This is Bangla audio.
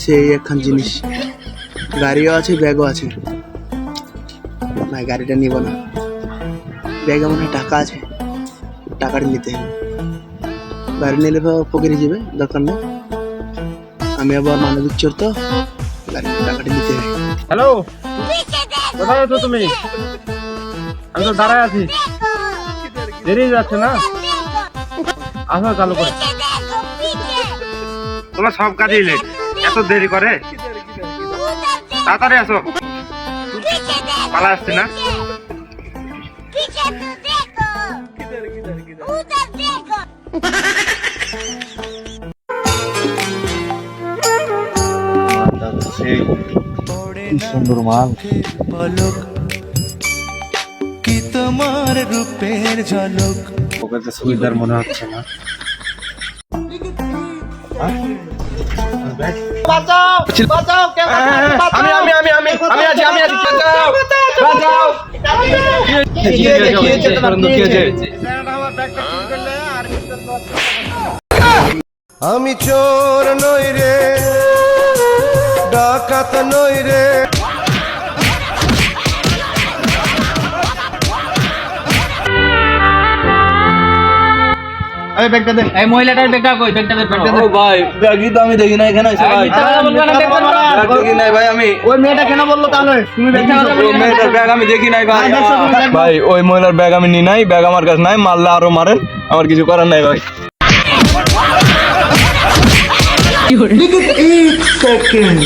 সেই একখান জিনিস, গাড়িও আছে ব্যাগও আছে। না, গাড়িটা নিব না, ব্যাগে মনে হয় টাকা আছে, টাকাটা নিতে হবে। গাড়ি নিলে পকেটে যাবে, দরকার নেই। আমি আবার মানবিক চোর তো, গাড়ি টাকাটা নিতে হবে। হ্যালো, কোথায় আছো তুমি? আমি তো দাঁড়ায় আছি, দেরি যাচ্ছে না? আসো চালু করে। তোমার সব কাজই লেট, এত দেরি করে? তাড়াতাড়ি আসো, পালা আসছে না? কি সুন্দর মাল। কি তোমার রূপের ঝলক, ওকে তো সুবিধার মনে হচ্ছে না। আমি চোর নই রে, ডাকাত নই রে। এই ব্যাগটা দে। এই মহিলাটার ব্যাগটা কই? ব্যাগটা বের করো। ও ভাই, ব্যাগই তো আমি দেখি না এখানে এসে ভাই। ব্যাগ দেখি নাই ভাই আমি। ওই মেয়েটা কেন বললো তাহলে তুমি ব্যাগ ওই মেয়েটার ব্যাগ আমি দেখি নাই ভাই। ভাই ওই মহিলার ব্যাগ আমি নি নাই, ব্যাগ আমার কাছে নাই। মারলে আরো মারেন, আমার কিছু করার নাই ভাই। Look at 8 seconds.